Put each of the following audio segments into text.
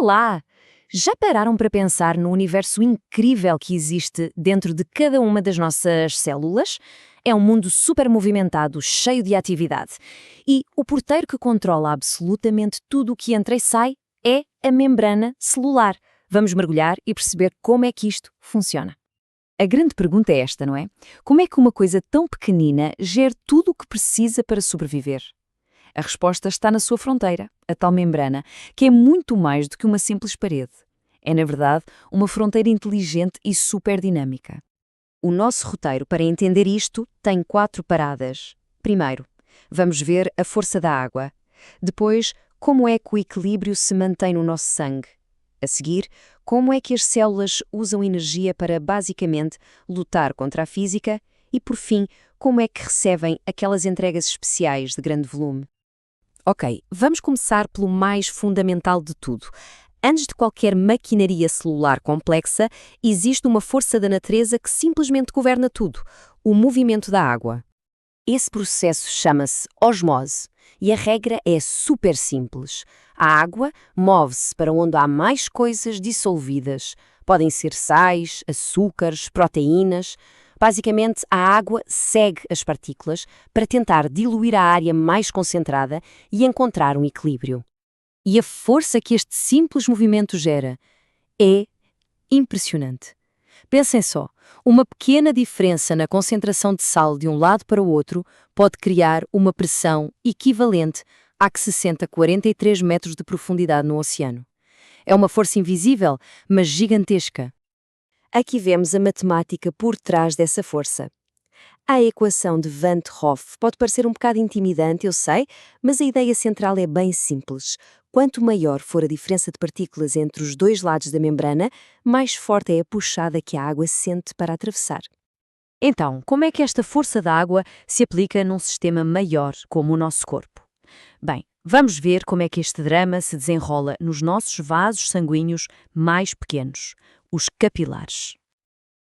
Olá! Já pararam para pensar no universo incrível que existe dentro de cada uma das nossas células? É um mundo super movimentado, cheio de atividade. E o porteiro que controla absolutamente tudo o que entra e sai é a membrana celular. Vamos mergulhar e perceber como é que isto funciona. A grande pergunta é esta, não é? Como é que uma coisa tão pequenina gera tudo o que precisa para sobreviver? A resposta está na sua fronteira, a tal membrana, que é muito mais do que uma simples parede. É, na verdade, uma fronteira inteligente e super dinâmica. O nosso roteiro para entender isto tem 4 paradas. Primeiro, vamos ver a força da água. Depois, como é que o equilíbrio se mantém no nosso sangue. A seguir, como é que as células usam energia para, basicamente, lutar contra a física. E, por fim, como é que recebem aquelas entregas especiais de grande volume. Ok, vamos começar pelo mais fundamental de tudo. Antes de qualquer maquinaria celular complexa, existe uma força da natureza que simplesmente governa tudo: o movimento da água. Esse processo chama-se osmose e a regra é super simples. A água move-se para onde há mais coisas dissolvidas. Podem ser sais, açúcares, proteínas. Basicamente, a água segue as partículas para tentar diluir a área mais concentrada e encontrar um equilíbrio. E a força que este simples movimento gera é impressionante. Pensem só, uma pequena diferença na concentração de sal de um lado para o outro pode criar uma pressão equivalente à que se sente a 43 metros de profundidade no oceano. É uma força invisível, mas gigantesca. Aqui vemos a matemática por trás dessa força. A equação de Van't Hoff pode parecer um bocado intimidante, eu sei, mas a ideia central é bem simples. Quanto maior for a diferença de partículas entre os dois lados da membrana, mais forte é a puxada que a água sente para atravessar. Então, como é que esta força da água se aplica num sistema maior como o nosso corpo? Bem, vamos ver como é que este drama se desenrola nos nossos vasos sanguíneos mais pequenos, os capilares.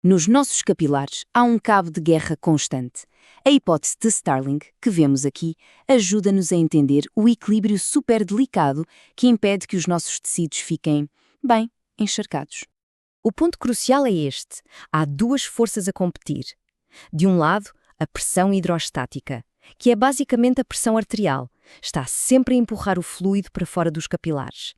Nos nossos capilares há um cabo de guerra constante. A hipótese de Starling, que vemos aqui, ajuda-nos a entender o equilíbrio super delicado que impede que os nossos tecidos fiquem, bem, encharcados. O ponto crucial é este. Há 2 forças a competir. De um lado, a pressão hidrostática, que é basicamente a pressão arterial, está sempre a empurrar o fluido para fora dos capilares.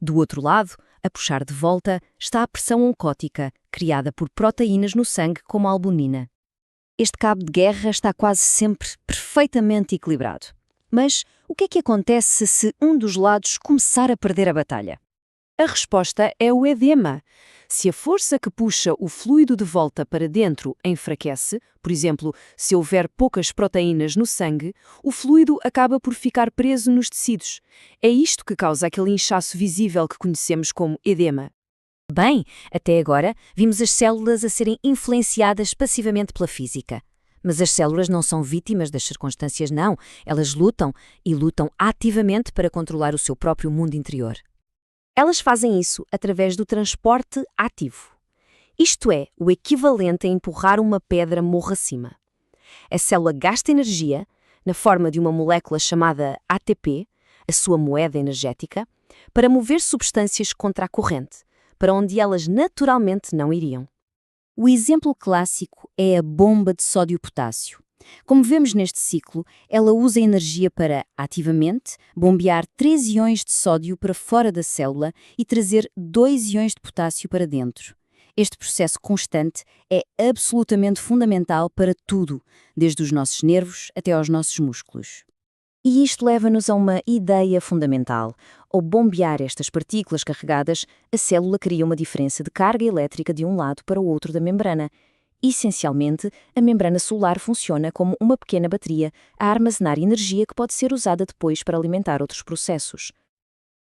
Do outro lado, a puxar de volta, está a pressão oncótica, criada por proteínas no sangue como a albumina. Este cabo de guerra está quase sempre perfeitamente equilibrado. Mas o que é que acontece se um dos lados começar a perder a batalha? A resposta é o edema. Se a força que puxa o fluido de volta para dentro enfraquece, por exemplo, se houver poucas proteínas no sangue, o fluido acaba por ficar preso nos tecidos. É isto que causa aquele inchaço visível que conhecemos como edema. Bem, até agora vimos as células a serem influenciadas passivamente pela física. Mas as células não são vítimas das circunstâncias, não. Elas lutam e lutam ativamente para controlar o seu próprio mundo interior. Elas fazem isso através do transporte ativo. Isto é, o equivalente a empurrar uma pedra morro acima. A célula gasta energia, na forma de uma molécula chamada ATP, a sua moeda energética, para mover substâncias contra a corrente, para onde elas naturalmente não iriam. O exemplo clássico é a bomba de sódio-potássio. Como vemos neste ciclo, ela usa energia para, ativamente, bombear 3 íons de sódio para fora da célula e trazer 2 íons de potássio para dentro. Este processo constante é absolutamente fundamental para tudo, desde os nossos nervos até aos nossos músculos. E isto leva-nos a uma ideia fundamental. Ao bombear estas partículas carregadas, a célula cria uma diferença de carga elétrica de um lado para o outro da membrana. Essencialmente, a membrana celular funciona como uma pequena bateria a armazenar energia que pode ser usada depois para alimentar outros processos.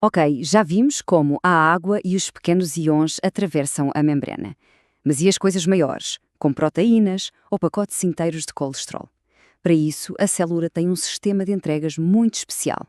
Ok, já vimos como a água e os pequenos íons atravessam a membrana. Mas e as coisas maiores, como proteínas ou pacotes inteiros de colesterol? Para isso, a célula tem um sistema de entregas muito especial.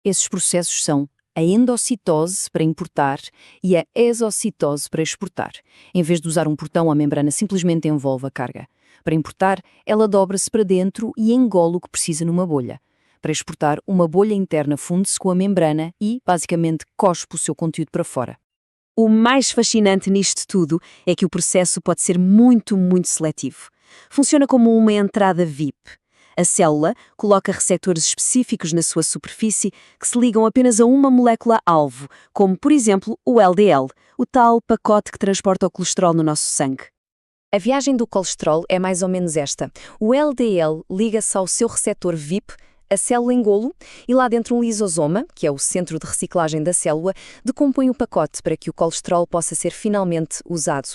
Esses processos são a endocitose para importar e a exocitose para exportar. Em vez de usar um portão, a membrana simplesmente envolve a carga. Para importar, ela dobra-se para dentro e engole o que precisa numa bolha. Para exportar, uma bolha interna funde-se com a membrana e, basicamente, cospe o seu conteúdo para fora. O mais fascinante nisto tudo é que o processo pode ser muito seletivo. Funciona como uma entrada VIP. A célula coloca receptores específicos na sua superfície que se ligam apenas a uma molécula-alvo, como, por exemplo, o LDL, o tal pacote que transporta o colesterol no nosso sangue. A viagem do colesterol é mais ou menos esta. O LDL liga-se ao seu receptor VIP, a célula engole, e lá dentro um lisosoma, que é o centro de reciclagem da célula, decompõe o pacote para que o colesterol possa ser finalmente usado.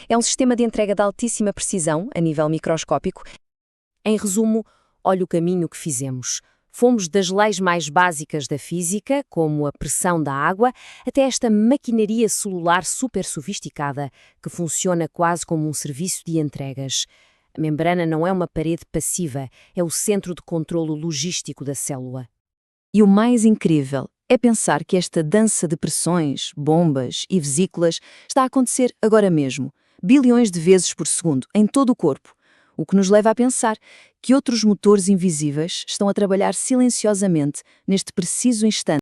É um sistema de entrega de altíssima precisão, a nível microscópico. Em resumo, olha o caminho que fizemos. Fomos das leis mais básicas da física, como a pressão da água, até esta maquinaria celular super sofisticada, que funciona quase como um serviço de entregas. A membrana não é uma parede passiva, é o centro de controlo logístico da célula. E o mais incrível é pensar que esta dança de pressões, bombas e vesículas está a acontecer agora mesmo, bilhões de vezes por segundo, em todo o corpo. O que nos leva a pensar que outros motores invisíveis estão a trabalhar silenciosamente neste preciso instante.